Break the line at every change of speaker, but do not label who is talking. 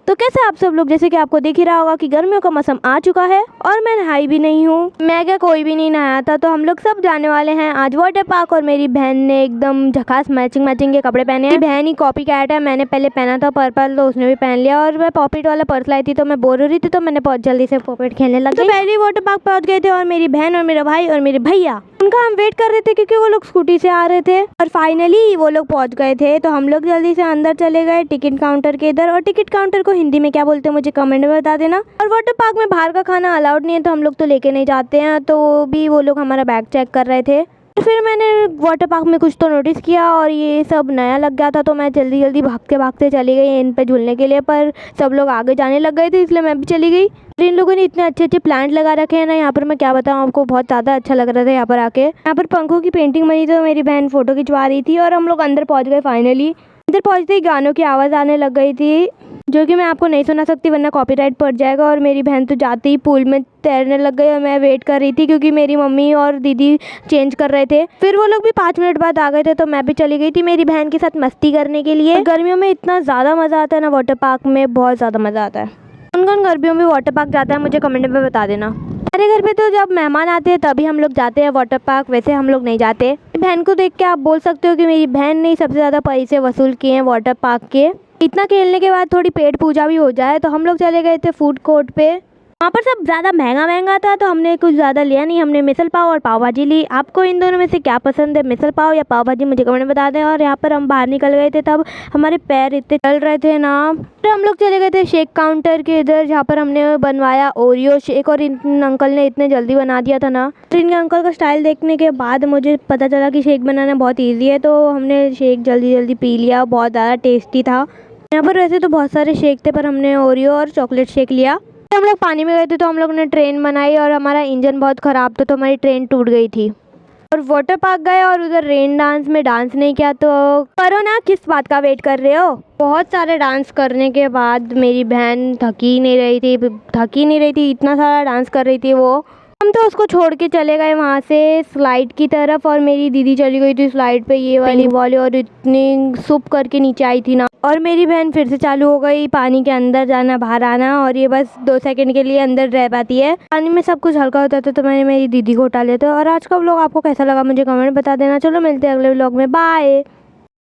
तो कैसे आप सब लोग, जैसे कि आपको दिख ही रहा होगा कि गर्मियों का मौसम आ चुका है और मैं नहाई भी नहीं हूँ। मैं क्या, कोई भी नहीं नहाया था। तो हम लोग सब जाने वाले हैं आज वाटर पार्क और मेरी बहन ने एकदम झकास मैचिंग के कपड़े पहने हैं। बहन ही कॉपी कैट है, मैंने पहले पहना था पर्पल तो उसने भी पहन लिया और मैं पॉकेट वाला पर्स लाई थी तो मैं बोर हो रही थी तो मैंने बहुत जल्दी से पॉकेट खेलने लग गई। तो पहले वाटर पार्क पहुंच गए थे और मेरी बहन और मेरा भाई और मेरे भैया, उनका हम वेट कर रहे थे क्योंकि वो लोग स्कूटी से आ रहे थे और फाइनली वो लोग पहुंच गए थे। तो हम लोग जल्दी से अंदर चले गए टिकट काउंटर के इधर। और टिकट काउंटर को हिंदी में क्या बोलते हैं मुझे कमेंट में बता देना। और वाटर पार्क में बाहर का खाना अलाउड नहीं है तो हम लोग तो लेके नहीं जाते हैं, तो भी वो लोग हमारा बैग चेक कर रहे थे। फिर मैंने वाटर पार्क में कुछ तो नोटिस किया और ये सब नया लग गया था तो मैं जल्दी जल्दी भागते चली गई इन पे झूलने के लिए, पर सब लोग आगे जाने लग गए थे इसलिए मैं भी चली गई। इन लोगों ने इतने अच्छे प्लांट लगा रखे हैं ना यहाँ पर, मैं क्या बताऊँ आपको, बहुत ज़्यादा अच्छा लग रहा था यहाँ पर आके। यहाँ पर पंखों की पेंटिंग बनी तो मेरी बहन फोटो खिंचवा रही थी और हम लोग अंदर पहुँच गए फाइनली। अंदर पहुँचते ही गानों की आवाज़ आने लग गई थी जो कि मैं आपको नहीं सुना सकती वरना कॉपीराइट पड़ जाएगा। और मेरी बहन तो जाते ही पूल में तैरने लग गई और मैं वेट कर रही थी क्योंकि मेरी मम्मी और दीदी चेंज कर रहे थे। फिर वो लोग भी 5 मिनट बाद आ गए थे तो मैं भी चली गई थी मेरी बहन के साथ मस्ती करने के लिए। गर्मियों में इतना ज़्यादा मज़ा आता है ना वाटर पार्क में, बहुत ज़्यादा मज़ा आता है। कौन कौन गर्मियों में वाटर पार्क जाता है मुझे कमेंट में बता देना। हमारे घर पे तो जब मेहमान आते हैं तभी हम लोग जाते हैं वाटर पार्क, वैसे हम लोग नहीं जाते। बहन को देख के आप बोल सकते हो कि मेरी बहन ने सबसे ज़्यादा पैसे वसूल किए हैं वाटर पार्क के। इतना खेलने के बाद थोड़ी पेट पूजा भी हो जाए तो हम लोग चले गए थे फूड कोर्ट पे। वहाँ पर सब ज़्यादा महंगा था तो हमने कुछ ज़्यादा लिया नहीं, हमने मिसल पाव और पाव भाजी ली। आपको इन दोनों में से क्या पसंद है, मिसल पाव या पाव भाजी, मुझे कमेंट में बता दें। और यहाँ पर हम बाहर निकल गए थे तब हमारे पैर इतने चल रहे थे ना। फिर हम लोग चले गए थे शेक काउंटर के इधर जहाँ पर हमने बनवाया ओरियो शेक और इन अंकल ने इतने जल्दी बना दिया था ना। फिर इनके अंकल का स्टाइल देखने के बाद मुझे पता चला कि शेक बनाना बहुत ईजी है तो हमने शेक जल्दी पी लिया, बहुत ज़्यादा टेस्टी था। यहाँ पर वैसे तो बहुत सारे शेक थे पर हमने ओरियो और चॉकलेट शेक लिया। हम लोग पानी में गए थे तो हम लोग ने ट्रेन बनाई और हमारा इंजन बहुत ख़राब था तो हमारी ट्रेन टूट गई थी। और वाटर पार्क गए और उधर रेन डांस में डांस नहीं किया तो करो ना, किस बात का वेट कर रहे हो। बहुत सारे डांस करने के बाद मेरी बहन थकी नहीं रही थी, इतना सारा डांस कर रही थी वो। हम तो उसको छोड़ के चले गए वहाँ से स्लाइड की तरफ और मेरी दीदी चली गई थी स्लाइड पे ये वाली और इतनी सूप करके नीचे आई थी ना। और मेरी बहन फिर से चालू हो गई पानी के अंदर जाना बाहर आना और ये बस 2 सेकंड के लिए अंदर रह पाती है। पानी में सब कुछ हल्का होता था तो मैंने मेरी दीदी को उठा लिया था। और आज का व्लॉग आपको कैसा लगा मुझे कमेंट बता देना। चलो मिलते हैं अगले व्लॉग में, बाय।